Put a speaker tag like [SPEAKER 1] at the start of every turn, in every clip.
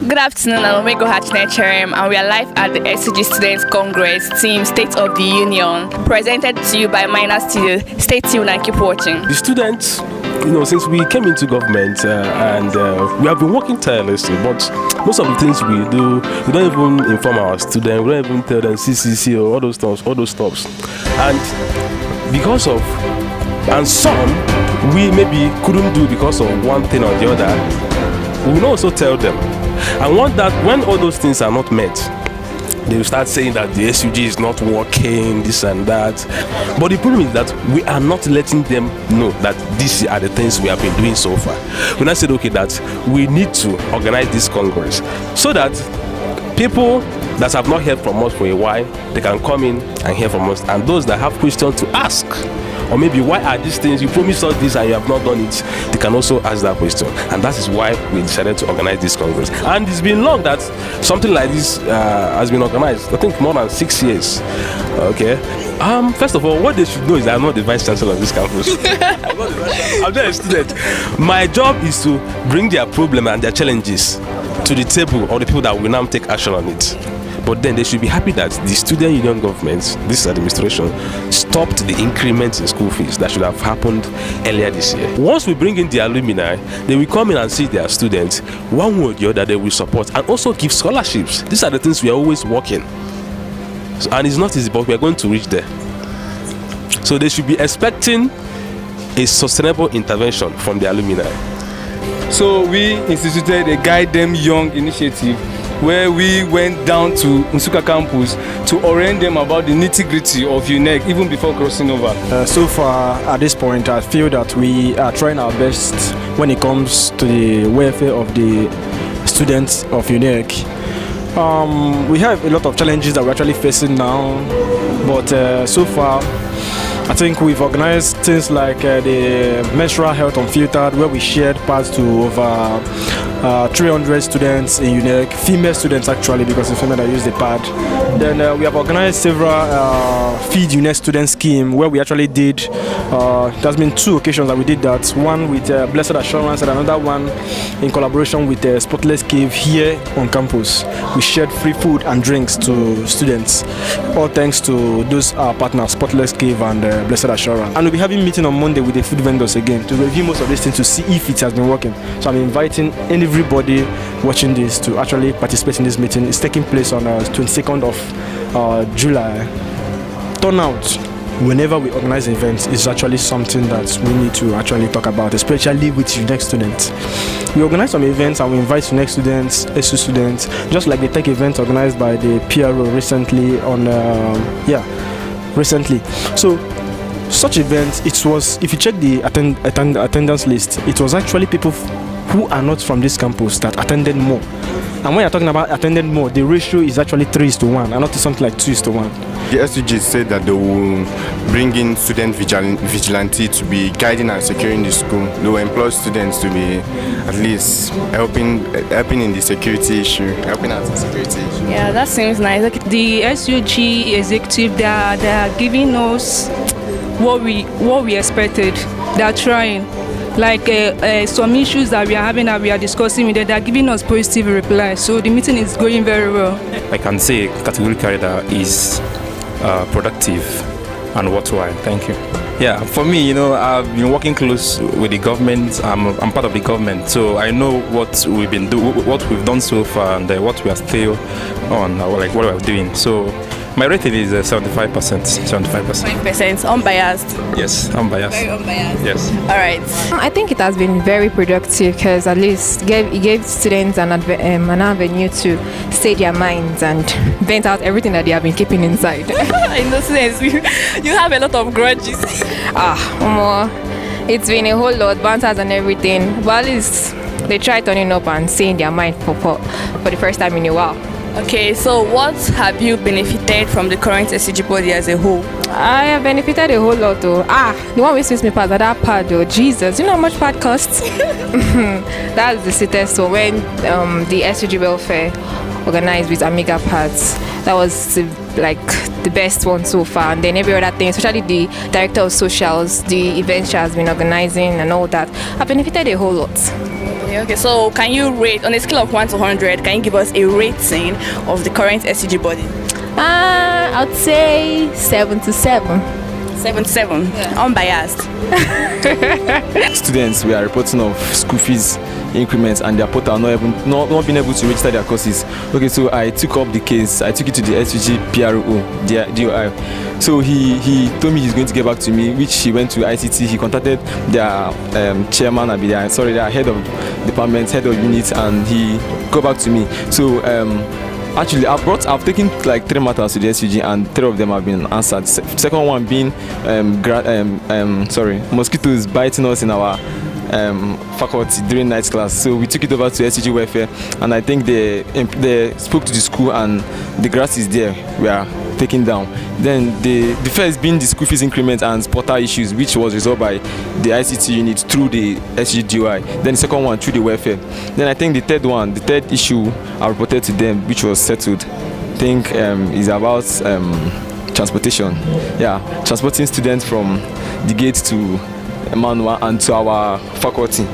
[SPEAKER 1] Good afternoon, I'm Omego Hatchnet and we are live at the SUG Students Congress Team State of the Union, presented to you by Minor Studio. Stay tuned and keep watching.
[SPEAKER 2] The students, since we came into government and we have been working tirelessly, but most of the things we do, we don't even inform our students, we don't even tell them CCC or all those stuff. And because of, and some we maybe couldn't do because of one thing or the other, we will also tell them. And when all those things are not met, they will start saying that the SUG is not working, this and that. But the problem is that we are not letting them know that these are the things we have been doing so far. When I said, okay, that we need to organize this Congress so that people that have not heard from us for a while, they can come in and hear from us. And those that have questions to ask, or maybe why are these things, you promised us this and you have not done it, they can also ask that question. And that is why we decided to organize this Congress. And it's been long that something like this has been organized. I think more than 6 years. Okay. First of all, what they should know is that I'm not the vice chancellor of this campus. I'm just a student. My job is to bring their problem and their challenges to the table, or the people that will now take action on it. But then they should be happy that the student union government, this administration, stopped the increments in school fees that should have happened earlier this year. Once we bring in the alumni, they will come in and see their students, one way or the other they will support, and also give scholarships. These are the things we are always working. And it's not easy, but we are going to reach there. So they should be expecting a sustainable intervention from the alumni.
[SPEAKER 3] So we instituted a Guide Them Young initiative where we went down to Nsukka campus to orient them about the nitty-gritty of Unec even before crossing over.
[SPEAKER 4] So far at this point, I feel that we are trying our best when it comes to the welfare of the students of Unec. We have a lot of challenges that we're actually facing now, but so far I think we've organized things like the menstrual health unfiltered, where we shared pads to over 300 students in Unec, female students actually, because it's female that use the pad. Then we have organized several Feed Unec student scheme, where we actually did, there's been 2 occasions that we did that, one with Blessed Assurance and another one in collaboration with Spotless Cave here on campus. We shared free food and drinks to students, all thanks to those partners, Spotless Cave and Blessed Assurance. And we'll be having a meeting on Monday with the food vendors again to review most of these things to see if it has been working. So I'm inviting everybody watching this to actually participate in this meeting. It's taking place on 22nd of July. Turnout whenever we organize events is actually something that we need to actually talk about, especially with Unec students. We organize some events and we invite Unec students, SU students, just like the tech event organized by the PRO recently on recently. So such events, it was, if you check the attendance list, it was actually people who are not from this campus that attended more. And when you're talking about attended more, the ratio is actually 3:1 and not something like 2:1.
[SPEAKER 5] The SUG said that they will bring in student vigilante to be guiding and securing the school. They will employ students to be at least helping in the security issue, helping out in security issue.
[SPEAKER 1] Yeah, that seems nice. Like,
[SPEAKER 6] the SUG executive, they are giving us what we expected. They are trying. Like some issues that we are having, that we are discussing with them, they are giving us positive replies. So the meeting is going very well.
[SPEAKER 7] I can say categorically that is productive and worthwhile. Thank you. Yeah, for me, I've been working close with the government. I'm part of the government, so I know what we've been what we've done so far, and what we are still on, like what we're doing. So my rating is 75%.
[SPEAKER 1] 5% unbiased.
[SPEAKER 7] Yes, unbiased.
[SPEAKER 1] Very unbiased.
[SPEAKER 7] Yes.
[SPEAKER 1] All right.
[SPEAKER 8] I think it has been very productive because at least it gave students an avenue to say their minds and vent out everything that they have been keeping inside.
[SPEAKER 1] In the sense, you have a lot of grudges.
[SPEAKER 8] It's been a whole lot, banters and everything. But at least they try turning up and saying their mind for the first time in a while.
[SPEAKER 1] Okay, so what have you benefited from the current SUG body as a whole?
[SPEAKER 8] I have benefited a whole lot though. The one with Swiss me pass, that pad though. Jesus, you know how much pad costs? That's the sweetest one when the SUG welfare organized with Amiga pads. That was the best one so far. And then every other thing, especially the director of socials, the events she has been organizing and all that, have benefited a whole lot.
[SPEAKER 1] Okay, so can you rate, on a scale of 1 to 100, can you give us a rating of the current SUG body?
[SPEAKER 8] I'd say 7 to 7.
[SPEAKER 1] 7 to 7, unbiased.
[SPEAKER 4] Students were reporting of school fees increments and their portal not being able to register their courses. Okay, so I took up the case. I took it to the SUG PRO, DOI. So he told me he's going to get back to me, which he went to ICT. He contacted their chairman, their head of department, head of unit, and he got back to me. So actually, I've taken like 3 matters to the SUG and 3 of them have been answered. Second one being mosquitoes biting us in our faculty during night class. So we took it over to SUG welfare, and I think they spoke to the school and the grass is there. We are taken down. Then the first being the school fees increment and portal issues, which was resolved by the ICT unit through the SUG DOI. Then the second one through the welfare. Then I think the third issue I reported to them, which was settled. I think is about transportation. Yeah, transporting students from the gate to Manua and to our faculty.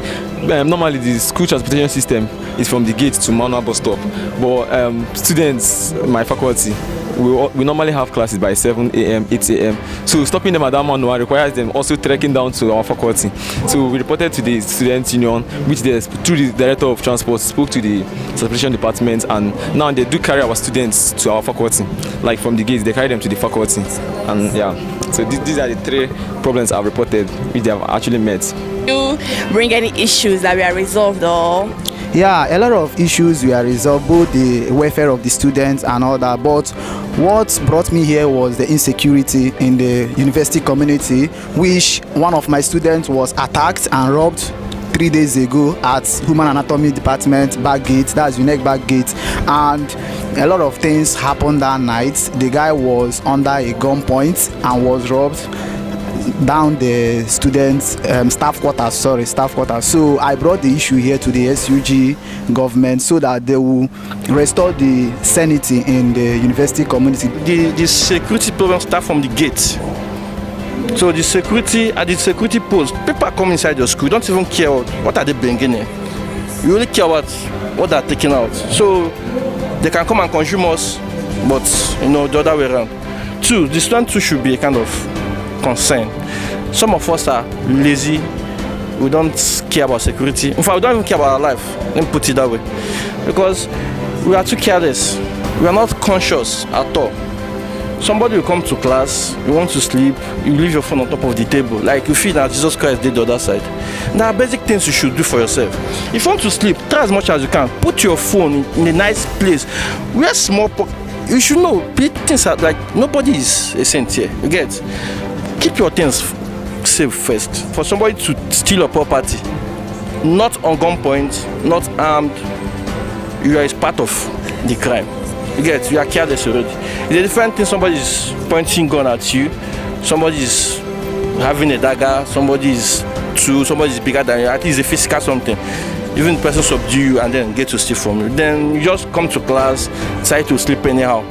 [SPEAKER 4] Normally the school transportation system is from the gate to Manua bus stop, but students, my faculty, we normally have classes by 7 a.m., 8 a.m. So stopping them at that Manua requires them also trekking down to our faculty. So we reported to the student union, which they, through the director of transport, spoke to the transportation department, and now they do carry our students to our faculty. Like from the gates, they carry them to the faculty. And yeah, so these are the 3 problems I've reported, which they have actually met.
[SPEAKER 1] Do you bring any issues that were resolved or?
[SPEAKER 9] Yeah, a lot of issues were resolved, both the welfare of the students and all that. But what brought me here was the insecurity in the university community, which one of my students was attacked and robbed 3 days ago at Human Anatomy Department back gate, that's Unec back gate, and a lot of things happened that night. The guy was under a gunpoint and was robbed down the students staff quarters. So I brought the issue here to the SUG government so that they will restore the sanity in the university community.
[SPEAKER 10] The security problem start from the gate. So the security at the security post, people come inside your school, don't even care what are they bringing in. You only care about what they're taking out. So they can come and consume us, but the other way around. 2, the student too should be a kind of concern. Some of us are lazy. We don't care about security. In fact, we don't even care about our life. Let me put it that way. Because we are too careless. We are not conscious at all. Somebody will come to class, you want to sleep, you leave your phone on top of the table. Like you feel that Jesus Christ did the other side. There are basic things you should do for yourself. If you want to sleep, try as much as you can. Put your phone in a nice place. Wear small pocket. You should know, things are like, nobody is a saint here. You get? Keep your things safe first. For somebody to steal your property, not on gunpoint, not armed, you are part of the crime. You get? You are careless already. It's a different thing. Somebody is pointing gun at you, somebody is having a dagger, somebody is bigger than you, at least a physical something. Even the person subdue you and then get to steal from you. Then you just come to class, try to sleep anyhow.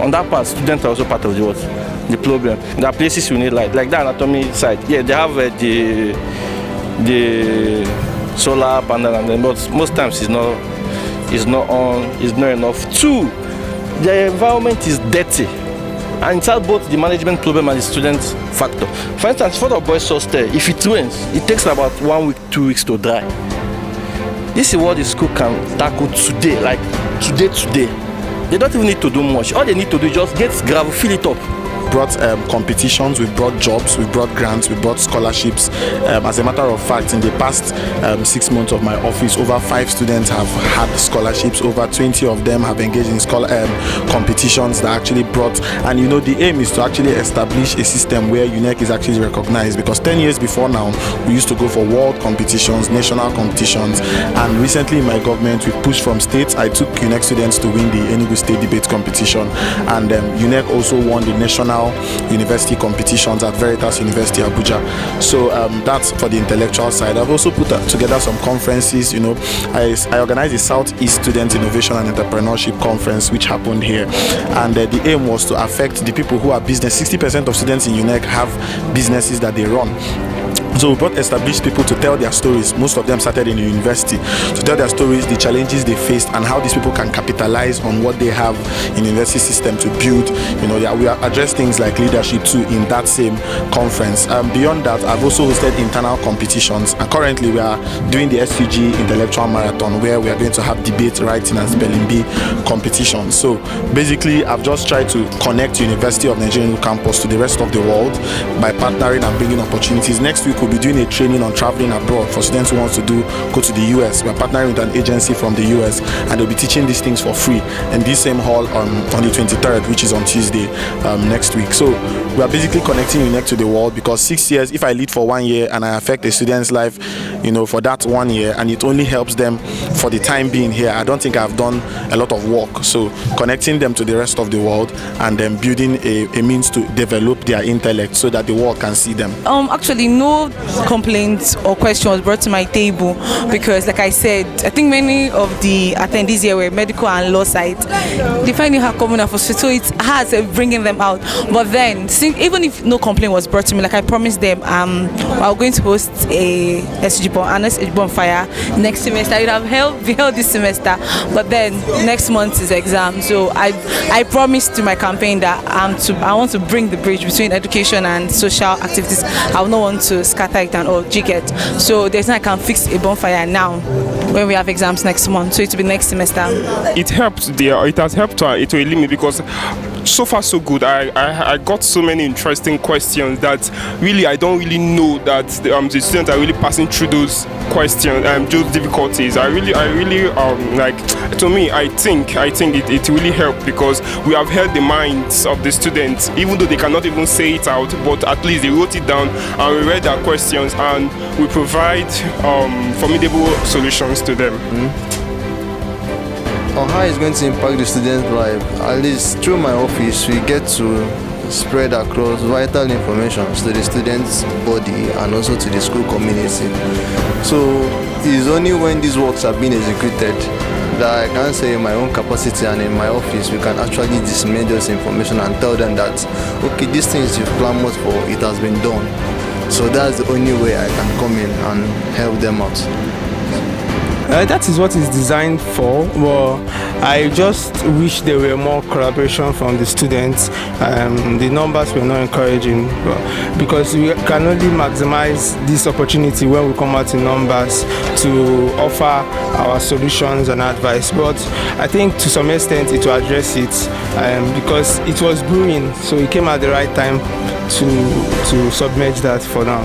[SPEAKER 10] On that part, students are also part of the problem. There are places you need light, like the anatomy side. Yeah, they have the solar panel, and then, but most times it's not on, it's not enough. 2, the environment is dirty, and it's both the management problem and the student factor. For instance, for the boys' hostel, if it rains, it takes about 1 week, 2 weeks to dry. This is what the school can tackle today, like today. They don't even need to do much. All they need to do is just get gravel, fill it up.
[SPEAKER 11] Brought competitions, we brought jobs, we brought grants, we brought scholarships. As a matter of fact, in the past 6 months of my office, over 5 students have had scholarships. Over 20 of them have engaged in competitions that actually brought. And the aim is to actually establish a system where Unec is actually recognized, because 10 years before now, we used to go for world competitions, national competitions, and recently in my government, we pushed from states. I took Unec students to win the Enugu State Debate Competition, and Unec also won the national university competitions at Veritas University Abuja. So that's for the intellectual side. I've also put together some conferences. I organized the Southeast Student Innovation and Entrepreneurship Conference, which happened here, and the aim was to affect the people who are business. 60% of students in Unec have businesses that they run. So we brought established people to tell their stories. Most of them started in the university to tell their stories, the challenges they faced, and how these people can capitalize on what they have in the university system to build. We are address things like leadership too in that same conference. Beyond that, I've also hosted internal competitions, and currently we are doing the SUG Intellectual Marathon, where we are going to have debate, writing, and spelling bee competitions. So basically, I've just tried to connect University of Nigeria campus to the rest of the world by partnering and bringing opportunities. Next week, we'll be doing a training on traveling abroad for students who want to go to the US. We're partnering with an agency from the US, and they'll be teaching these things for free in this same hall on the 23rd, which is on Tuesday next week. So we are basically connecting Unec to the world, because 6 years, if I lead for 1 year and I affect a student's life, for that 1 year, and it only helps them for the time being here, I don't think I've done a lot of work. So connecting them to the rest of the world, and then building a means to develop their intellect so that the world can see them.
[SPEAKER 12] Actually, no complaints or questions brought to my table, because like I said, I think many of the attendees here were medical and law side. They find it hard coming out, so it's hard bringing them out. But then, even if no complaint was brought to me, like I promised them, we're going to host a SG bonfire next semester. It would have be held this semester, but then next month is exam. So I promised to my campaign that I want to bring the bridge between education and social activities. I will not want to scatter it and all jiget. So there's no I can fix a bonfire now when we have exams next month. So it will be next semester.
[SPEAKER 13] It helped there. It has helped to a limit, because so far so good. I got so many interesting questions that really I don't really know that the students are really passing through those questions and those difficulties. I really like, to me, I think it really helped, because we have held the minds of the students, even though they cannot even say it out, but at least they wrote it down and we read their questions, and we provide formidable solutions to them.
[SPEAKER 14] On how it's going to impact the students' life, at least through my office, we get to spread across vital information to the students' body and also to the school community. So it's only when these works are being executed that I can say in my own capacity and in my office, we can actually disseminate this information and tell them that, okay, these things you've clamored for, it has been done. So that's the only way I can come in and help them out.
[SPEAKER 3] That is what it's designed for. Well, I just wish there were more collaboration from the students. The numbers were not encouraging, because we can only maximize this opportunity when we come out in numbers to offer our solutions and advice. But I think to some extent it will address it, because it was brewing, so it came at the right time to submerge that for now.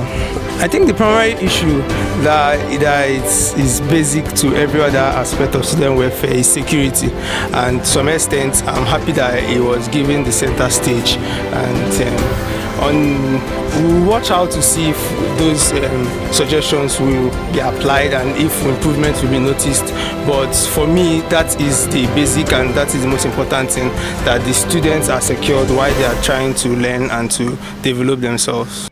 [SPEAKER 3] I think the primary issue that is basic to every other aspect of student welfare is security, and to some extent I'm happy that it was given the center stage, and we'll watch out to see if those suggestions will be applied and if improvements will be noticed. But for me, that is the basic and that is the most important thing, that the students are secured while they are trying to learn and to develop themselves.